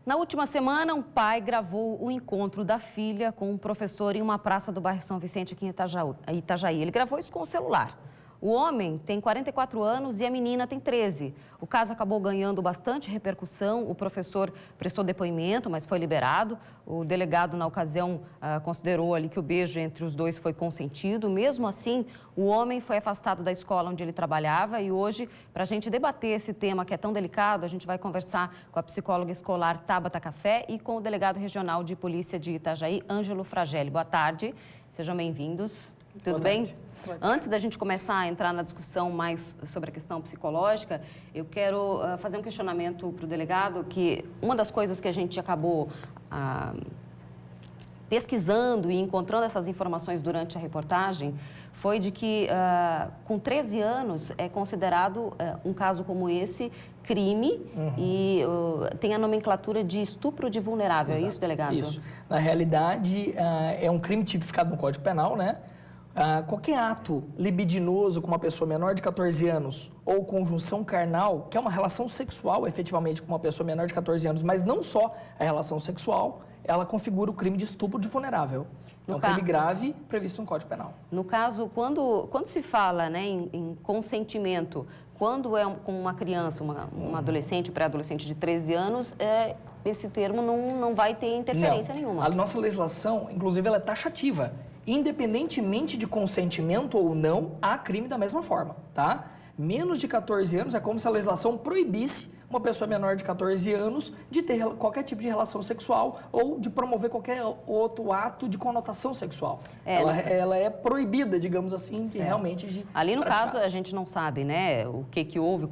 Na última semana, um pai gravou o encontro da filha com um professor em uma praça do bairro São Vicente, aqui em Itajaí. Ele gravou isso com o celular. O homem tem 44 anos e a menina tem 13. O caso acabou ganhando bastante repercussão. O professor prestou depoimento, mas foi liberado. O delegado, na ocasião, considerou ali que o beijo entre os dois foi consentido. Mesmo assim, o homem foi afastado da escola onde ele trabalhava. E hoje, para a gente debater esse tema que é tão delicado, a gente vai conversar com a psicóloga escolar Tabata Café e com o delegado regional de polícia de Itajaí, Ângelo Fragelli. Boa tarde, sejam bem-vindos. Tudo bem? Antes da gente começar a entrar na discussão mais sobre a questão psicológica, eu quero fazer um questionamento para o delegado, que uma das coisas que a gente acabou pesquisando e encontrando essas informações durante a reportagem foi de que com 13 anos é considerado um caso como esse crime e tem a nomenclatura de estupro de vulnerável. Exato. É isso, delegado? Isso. Na realidade, é um crime tipificado no Código Penal, né? Qualquer ato libidinoso com uma pessoa menor de 14 anos ou conjunção carnal, que é uma relação sexual efetivamente com uma pessoa menor de 14 anos, mas não só a relação sexual, ela configura o crime de estupro de vulnerável. É um crime grave previsto no Código Penal. No caso, quando se fala, né, em consentimento, quando é com uma criança, uma adolescente, pré-adolescente de 13 anos, esse termo não vai ter interferência nenhuma. A nossa legislação, inclusive, ela é taxativa. Independentemente de consentimento ou não, há crime da mesma forma, tá? Menos de 14 anos é como se a legislação proibisse uma pessoa menor de 14 anos de ter qualquer tipo de relação sexual ou de promover qualquer outro ato de conotação sexual. Ela é proibida, digamos assim, de realmente de ali no caso, a gente não sabe, né, o que houve,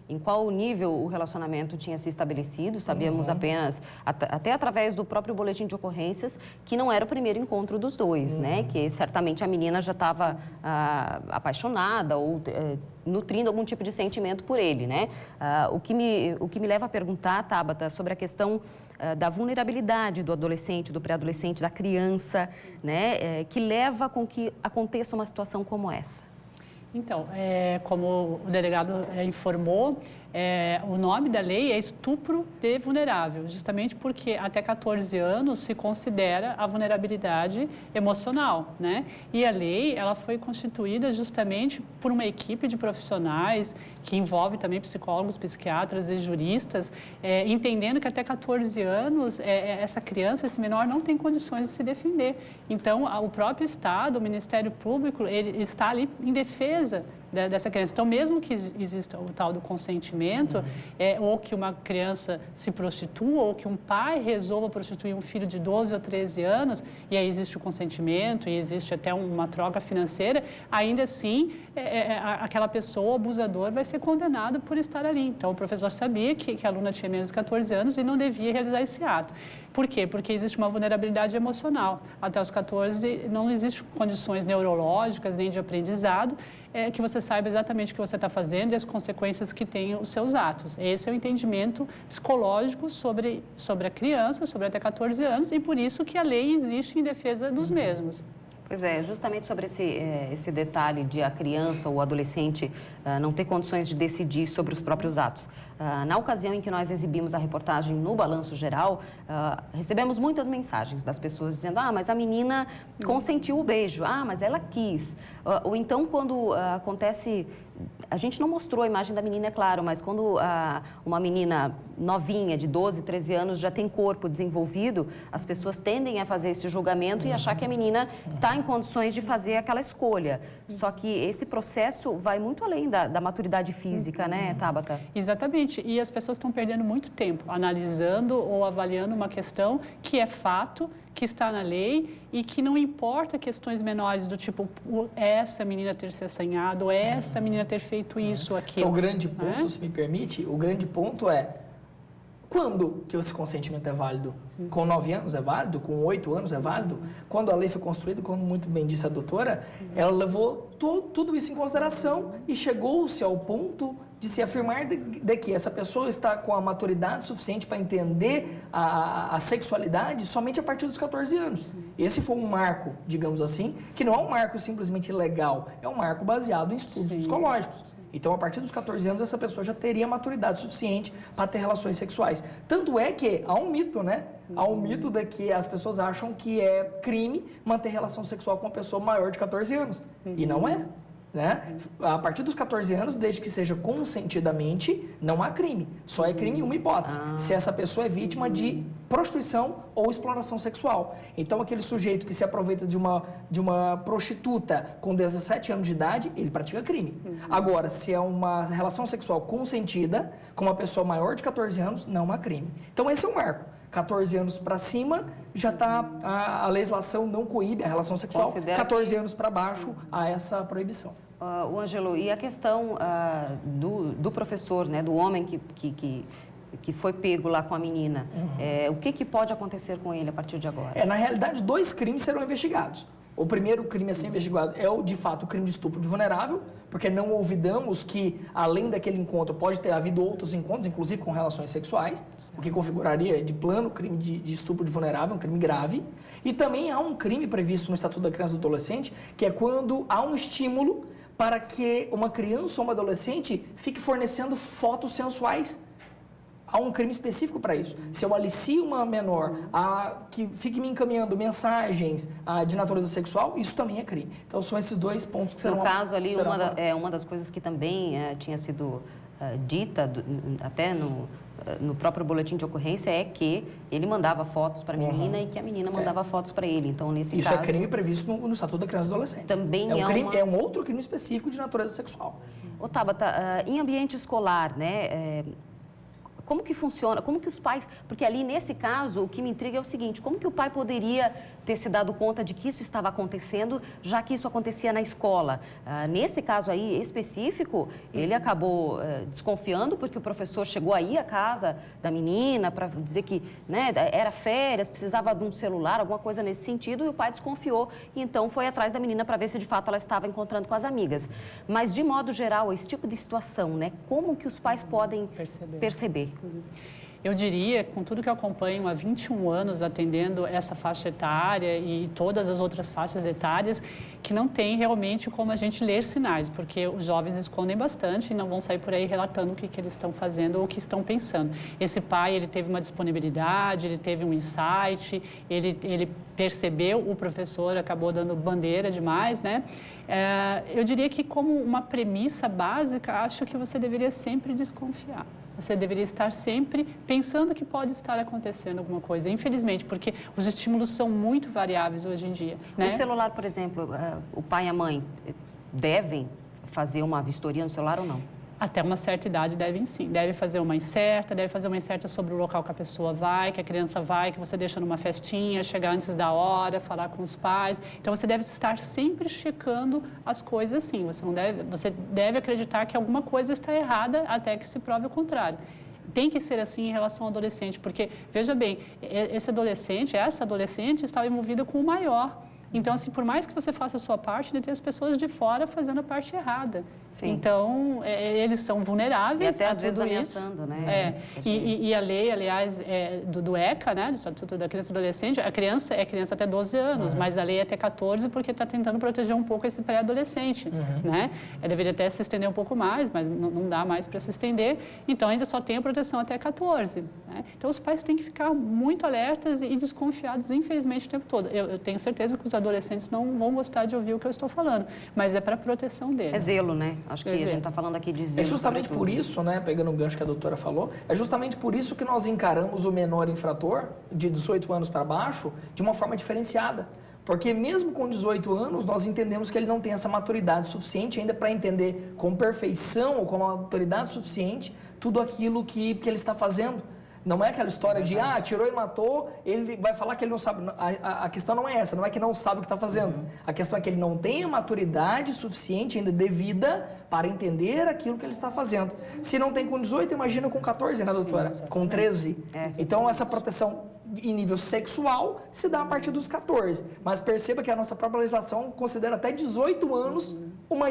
em qual nível o relacionamento tinha se estabelecido. Sabíamos apenas, até através do próprio boletim de ocorrências, que não era o primeiro encontro dos dois, né, que certamente a menina já estava apaixonada ou nutrindo algum tipo de sentimento por ele, né? O que me leva a perguntar, Tabata, sobre a questão da vulnerabilidade do adolescente, do pré-adolescente, da criança, né? Que leva com que aconteça uma situação como essa. Então, como o delegado informou, o nome da lei é estupro de vulnerável, justamente porque até 14 anos se considera a vulnerabilidade emocional, né? E a lei, ela foi constituída justamente por uma equipe de profissionais que envolve também psicólogos, psiquiatras e juristas, entendendo que até 14 anos essa criança, esse menor não tem condições de se defender. Então, o próprio Estado, o Ministério Público, ele está ali em defesa dessa criança. Então, mesmo que exista o tal do consentimento, ou que uma criança se prostitua, ou que um pai resolva prostituir um filho de 12 ou 13 anos, e aí existe o consentimento, e existe até uma troca financeira, ainda assim, aquela pessoa, o abusador, vai ser condenado por estar ali. Então, o professor sabia que a aluna tinha menos de 14 anos e não devia realizar esse ato. Por quê? Porque existe uma vulnerabilidade emocional. Até os 14 não existem condições neurológicas nem de aprendizado que você saiba exatamente o que você está fazendo e as consequências que tem os seus atos. Esse é o entendimento psicológico sobre a criança, sobre até 14 anos, e por isso que a lei existe em defesa dos mesmos. Pois é, justamente sobre esse detalhe de a criança ou o adolescente não ter condições de decidir sobre os próprios atos. Na ocasião em que nós exibimos a reportagem no Balanço Geral, recebemos muitas mensagens das pessoas dizendo: mas a menina consentiu o beijo, mas ela quis. Ou então, quando acontece... A gente não mostrou a imagem da menina, é claro, mas quando uma menina novinha, de 12, 13 anos, já tem corpo desenvolvido, as pessoas tendem a fazer esse julgamento e achar que a menina está em condições de fazer aquela escolha. Só que esse processo vai muito além da maturidade física, né, Tabata? Exatamente. E as pessoas estão perdendo muito tempo analisando ou avaliando uma questão que é fato, que está na lei e que não importa questões menores do tipo essa menina ter se assanhado, ou essa menina ter feito isso ou aquilo. O grande ponto, se me permite, o grande ponto é quando que esse consentimento é válido? Com 9 anos é válido? Com 8 anos é válido? Quando a lei foi construída, como muito bem disse a doutora, ela levou tudo isso em consideração e chegou-se ao ponto de se afirmar de que essa pessoa está com a maturidade suficiente para entender a sexualidade somente a partir dos 14 anos. Esse foi um marco, digamos assim, que não é um marco simplesmente legal, é um marco baseado em estudos psicológicos. Então, a partir dos 14 anos, essa pessoa já teria maturidade suficiente para ter relações sexuais. Tanto é que há um mito, né? Há um mito de que as pessoas acham que é crime manter relação sexual com uma pessoa maior de 14 anos. E não é. Né? A partir dos 14 anos, desde que seja consentidamente, não há crime. Só é crime em uma hipótese, se essa pessoa é vítima de prostituição ou exploração sexual. Então, aquele sujeito que se aproveita de uma prostituta com 17 anos de idade, ele pratica crime. Agora, se é uma relação sexual consentida com uma pessoa maior de 14 anos, não há crime. Então, esse é um marco. 14 anos para cima, já está a legislação não coíbe a relação sexual. Considera 14 anos para baixo, há essa proibição. O Ângelo, e a questão do professor, né, do homem que foi pego lá com a menina, o que pode acontecer com ele a partir de agora? Na realidade, 2 crimes serão investigados. O primeiro crime a ser investigado é, de fato, o crime de estupro de vulnerável, porque não olvidamos que, além daquele encontro, pode ter havido outros encontros, inclusive com relações sexuais, o que configuraria de plano o crime de estupro de vulnerável, um crime grave. E também há um crime previsto no Estatuto da Criança e do Adolescente, que é quando há um estímulo para que uma criança ou uma adolescente fique fornecendo fotos sensuais. Há um crime específico para isso. Se eu alicio uma menor que fique me encaminhando mensagens de natureza sexual, isso também é crime. Então, são esses 2 pontos que serão... No caso ali, uma das coisas que também tinha sido dita, até no próprio boletim de ocorrência, é que ele mandava fotos para a menina e que a menina mandava fotos para ele. Então, nesse isso caso... é crime previsto no Estatuto da Criança e do Adolescente. Também é um outro crime específico de natureza sexual. Ô, Tabata, em ambiente escolar, né... Como que funciona? Como que os pais... Porque ali, nesse caso, o que me intriga é o seguinte, como que o pai poderia ter se dado conta de que isso estava acontecendo, já que isso acontecia na escola? Nesse caso aí específico, ele acabou desconfiando, porque o professor chegou aí à casa da menina para dizer que, né, era férias, precisava de um celular, alguma coisa nesse sentido, e o pai desconfiou e então foi atrás da menina para ver se de fato ela estava encontrando com as amigas. Mas, de modo geral, esse tipo de situação, né, como que os pais podem perceber? Eu diria, com tudo que eu acompanho há 21 anos atendendo essa faixa etária e todas as outras faixas etárias, que não tem realmente como a gente ler sinais, porque os jovens escondem bastante e não vão sair por aí relatando o que eles estão fazendo ou o que estão pensando. Esse pai, ele teve uma disponibilidade, ele teve um insight, ele percebeu, o professor acabou dando bandeira demais, né? Eu diria que, como uma premissa básica, acho que você deveria sempre desconfiar. Você deveria estar sempre pensando que pode estar acontecendo alguma coisa, infelizmente, porque os estímulos são muito variáveis hoje em dia, né? O celular, por exemplo, o pai e a mãe devem fazer uma vistoria no celular ou não? Até uma certa idade devem sim, deve fazer uma incerta sobre o local que a pessoa vai, que a criança vai, que você deixa numa festinha, chegar antes da hora, falar com os pais. Então, você deve estar sempre checando as coisas sim, você deve acreditar que alguma coisa está errada até que se prove o contrário. Tem que ser assim em relação ao adolescente, porque, veja bem, essa adolescente estava envolvida com o maior. Então, assim, por mais que você faça a sua parte, ainda tem as pessoas de fora fazendo a parte errada. Sim. Então, eles são vulneráveis e até a às vezes tudo ameaçando, isso. Né? E a lei, aliás, do ECA, né, do Estatuto da Criança e do Adolescente, a criança é criança até 12 anos, mas a lei é até 14 porque está tentando proteger um pouco esse pré-adolescente, né? Deveria até se estender um pouco mais, mas não dá mais para se estender. Então, ainda só tem a proteção até 14. Né? Então, os pais têm que ficar muito alertas e desconfiados, infelizmente, o tempo todo. Eu tenho certeza que os adolescentes não vão gostar de ouvir o que eu estou falando, mas é para a proteção deles. É zelo, né? Acho que a gente está falando aqui de zelo. É justamente por isso, né, pegando o gancho que a doutora falou, é justamente por isso que nós encaramos o menor infrator, de 18 anos para baixo, de uma forma diferenciada. Porque mesmo com 18 anos, nós entendemos que ele não tem essa maturidade suficiente ainda para entender com perfeição ou com uma autoridade suficiente tudo aquilo que ele está fazendo. Não é aquela história de, tirou e matou, ele vai falar que ele não sabe. A questão não é essa, não é que não sabe o que está fazendo. A questão é que ele não tem a maturidade suficiente ainda devida para entender aquilo que ele está fazendo. Se não tem com 18, imagina com 14, né, doutora? Sim, com 13. Então, essa proteção em nível sexual se dá a partir dos 14. Mas perceba que a nossa própria legislação considera até 18 anos uma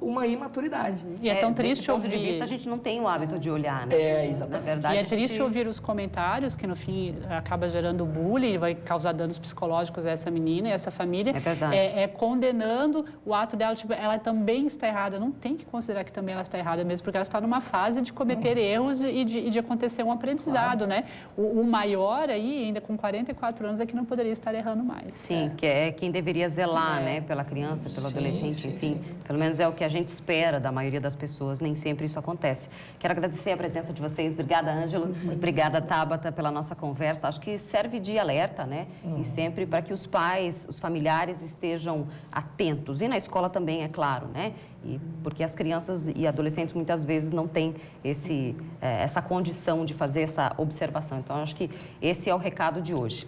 uma imaturidade. E é tão triste desse ponto ouvir. de vista, a gente não tem o hábito de olhar, né? Exatamente. Na verdade, E é a gente- triste ouvir os comentários que, no fim, acaba gerando bullying e vai causar danos psicológicos a essa menina e essa família. É verdade. Condenando o ato dela, tipo, ela também está errada. Não tem que considerar que também ela está errada mesmo, porque ela está numa fase de cometer erros e de acontecer um aprendizado, né? O maior aí, ainda com 44 anos, é que não poderia estar errando mais. Sim, que é quem deveria zelar, né, pela criança, pelo adolescente, enfim. Pelo menos é o que a gente espera da maioria das pessoas, nem sempre isso acontece. Quero agradecer a presença de vocês. Obrigada, Ângelo. Obrigada, Tabata, pela nossa conversa. Acho que serve de alerta, né? E sempre para que os pais, os familiares estejam atentos. E na escola também, é claro, né? E porque as crianças e adolescentes muitas vezes não têm essa condição de fazer essa observação. Então, acho que esse é o recado de hoje.